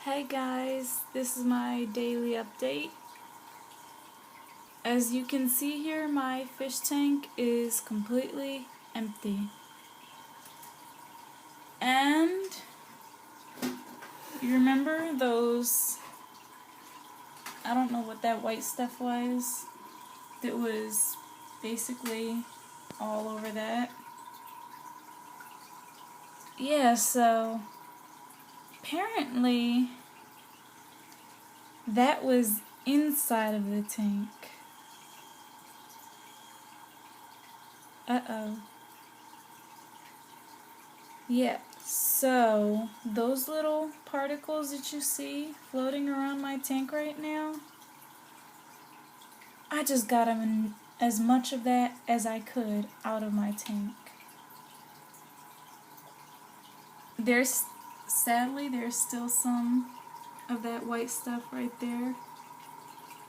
Hey guys, this is my daily update. As you can see here, my fish tank is completely empty. And you remember those, I don't know what that white stuff was, that was basically all over that? Yeah, so apparently that was inside of the tank. Uh-oh. Yeah, so those little particles that you see floating around my tank right now, I just got them in as much of that as I could out of my tank. Sadly, there's still some of that white stuff right there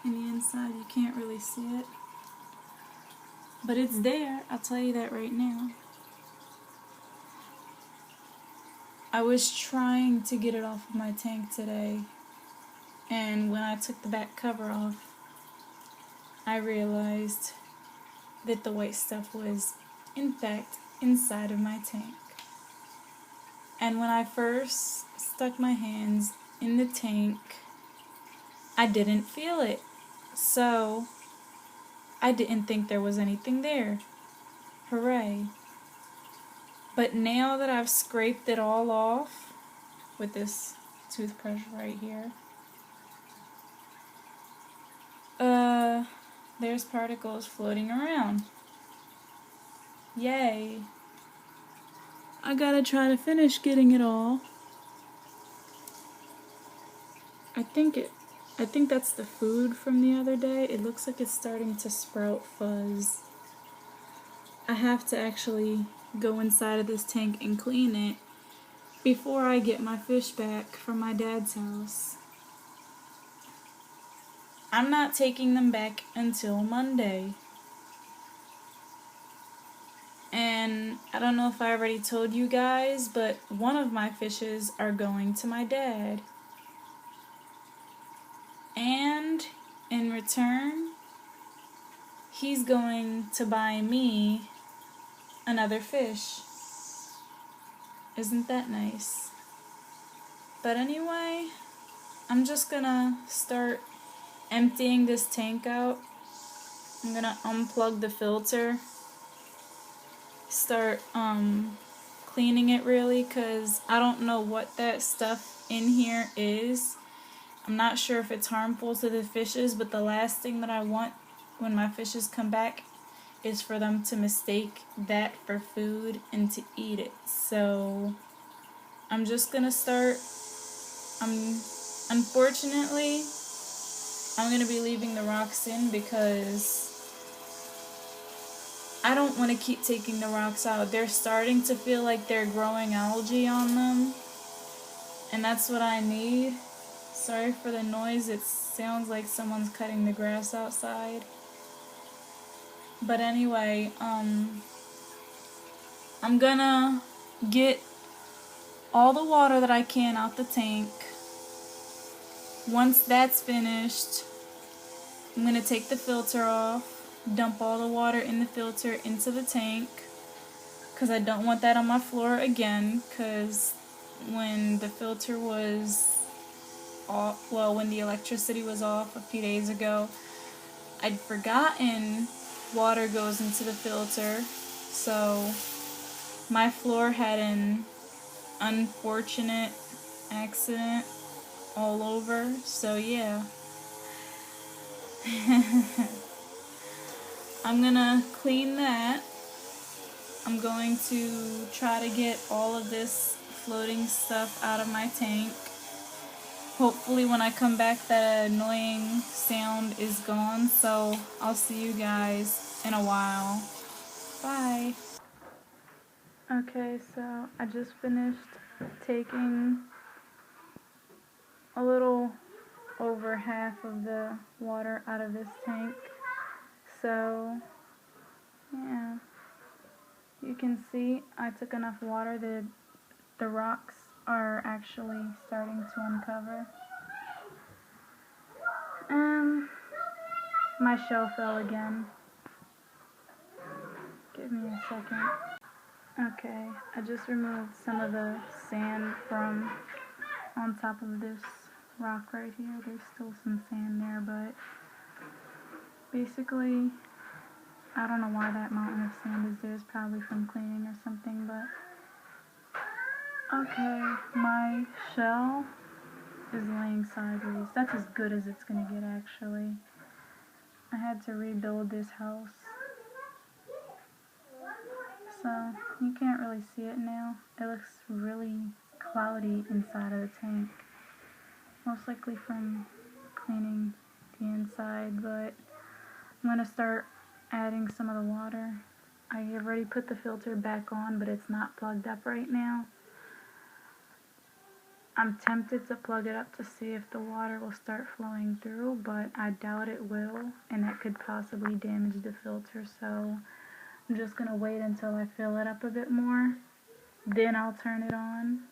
in the inside. You can't really see it, but it's there, I'll tell you that right now. I was trying to get it off of my tank today, and when I took the back cover off, I realized that the white stuff was, in fact, inside of my tank. And when I first stuck my hands in the tank, I didn't feel it. So, I didn't think there was anything there. Hooray. But now that I've scraped it all off with this toothbrush right here, there's particles floating around. Yay. I gotta try to finish getting it all. I think that's the food from the other day. It looks like it's starting to sprout fuzz. I have to actually go inside of this tank and clean it before I get my fish back from my dad's house. I'm not taking them back until Monday. And I don't know if I already told you guys, but one of my fishes are going to my dad. And in return, he's going to buy me another fish. Isn't that nice? But anyway, I'm just gonna start emptying this tank out. I'm gonna unplug the filter, start cleaning it really, because I don't know what that stuff in here is. I'm not sure if it's harmful to the fishes, but the last thing that I want when my fishes come back is for them to mistake that for food and to eat it. So I'm just gonna start. Unfortunately, I'm gonna be leaving the rocks in because I don't want to keep taking the rocks out. They're starting to feel like they're growing algae on them, and that's what I need. Sorry for the noise, it sounds like someone's cutting the grass outside. But anyway, I'm gonna get all the water that I can out the tank. Once that's finished, I'm gonna take the filter off, dump all the water in the filter into the tank, because I don't want that on my floor again, because when the filter was off, well, when the electricity was off a few days ago, I'd forgotten water goes into the filter, so my floor had an unfortunate accident all over, so yeah. I'm gonna clean that. I'm going to try to get all of this floating stuff out of my tank. Hopefully when I come back that annoying sound is gone, so I'll see you guys in a while. Bye. Okay, so I just finished taking a little over half of the water out of this tank. So, yeah. You can see I took enough water that the rocks are actually starting to uncover. My shell fell again. Give me a second. Okay, I just removed some of the sand from on top of this rock right here. There's still some sand there, but basically, I don't know why that mountain of sand is there. It's probably from cleaning or something, but okay, my shell is laying sideways. That's as good as it's gonna get, actually. I had to rebuild this house, so you can't really see it now. It looks really cloudy inside of the tank, most likely from cleaning the inside, but I'm gonna start adding some of the water. I have already put the filter back on, but it's not plugged up right now. I'm tempted to plug it up to see if the water will start flowing through, but I doubt it will, and that could possibly damage the filter, so I'm just going to wait until I fill it up a bit more, then I'll turn it on.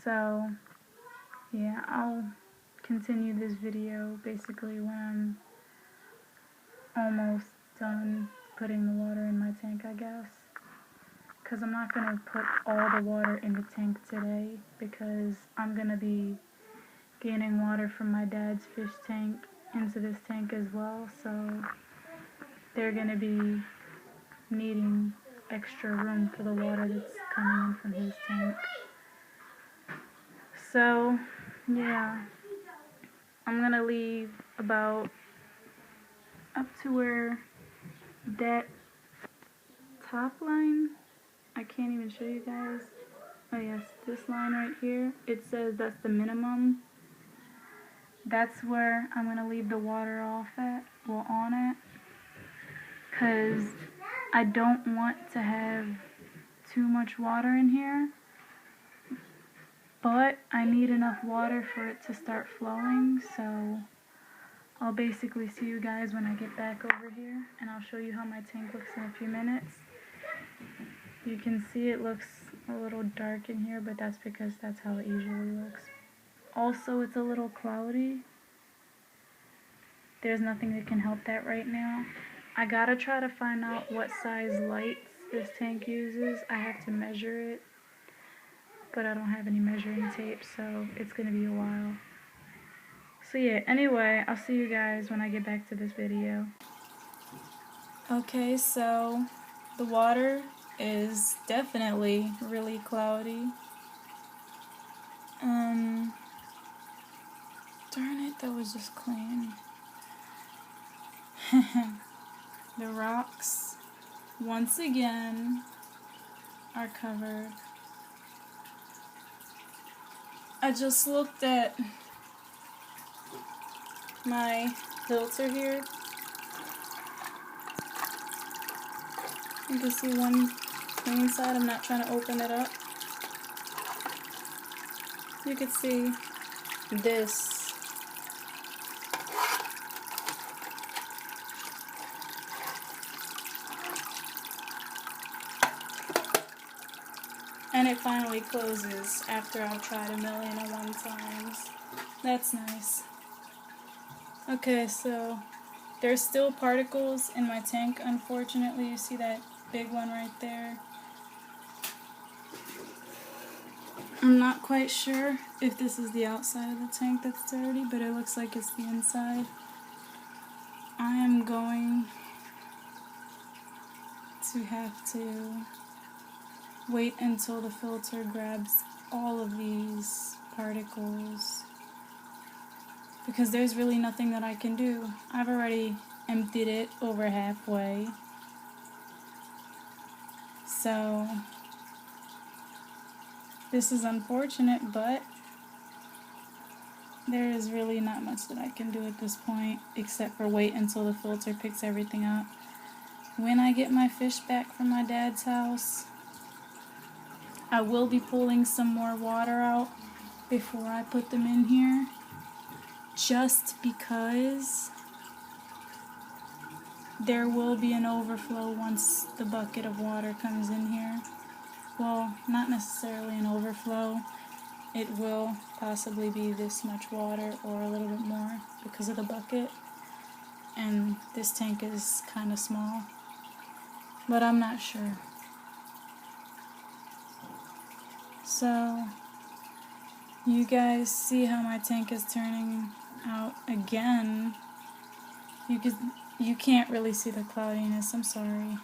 So, yeah, I'll continue this video basically when I'm almost done putting the water in my tank, I guess. Because I'm not going to put all the water in the tank today, because I'm going to be gaining water from my dad's fish tank into this tank as well, so they're going to be needing extra room for the water that's coming in from his tank. So, yeah, I'm going to leave about up to where that top line, I can't even show you guys. Oh yes, this line right here, it says that's the minimum. That's where I'm going to leave the water off at, well, on it, because I don't want to have too much water in here, but I need enough water for it to start flowing, so I'll basically see you guys when I get back over here, and I'll show you how my tank looks in a few minutes. You can see it looks a little dark in here, but that's because that's how it usually looks. Also, it's a little cloudy. There's nothing that can help that right now. I gotta try to find out what size lights this tank uses. I have to measure it, but I don't have any measuring tape, so it's gonna be a while. So yeah, anyway, I'll see you guys when I get back to this video. Okay, so the water is definitely really cloudy. Darn it, that was just clean. The rocks, once again, are covered. I just looked at my filter here. You can see one clean side. I'm not trying to open it up. You can see this. And it finally closes after I've tried 1,000,001 times. That's nice. Okay, so there's still particles in my tank, unfortunately. You see that big one right there? I'm not quite sure if this is the outside of the tank that's dirty, but it looks like it's the inside. I am going to have to wait until the filter grabs all of these particles, because there's really nothing that I can do. I've already emptied it over halfway, so this is unfortunate, but there is really not much that I can do at this point except for wait until the filter picks everything up. When I get my fish back from my dad's house, I will be pulling some more water out before I put them in here, just because there will be an overflow once the bucket of water comes in here. well, not necessarily an overflow. It will possibly be this much water or a little bit more because of the bucket. And this tank is kind of small, but I'm not sure. So, you guys see how my tank is turning out again. You can't really see the cloudiness, I'm sorry.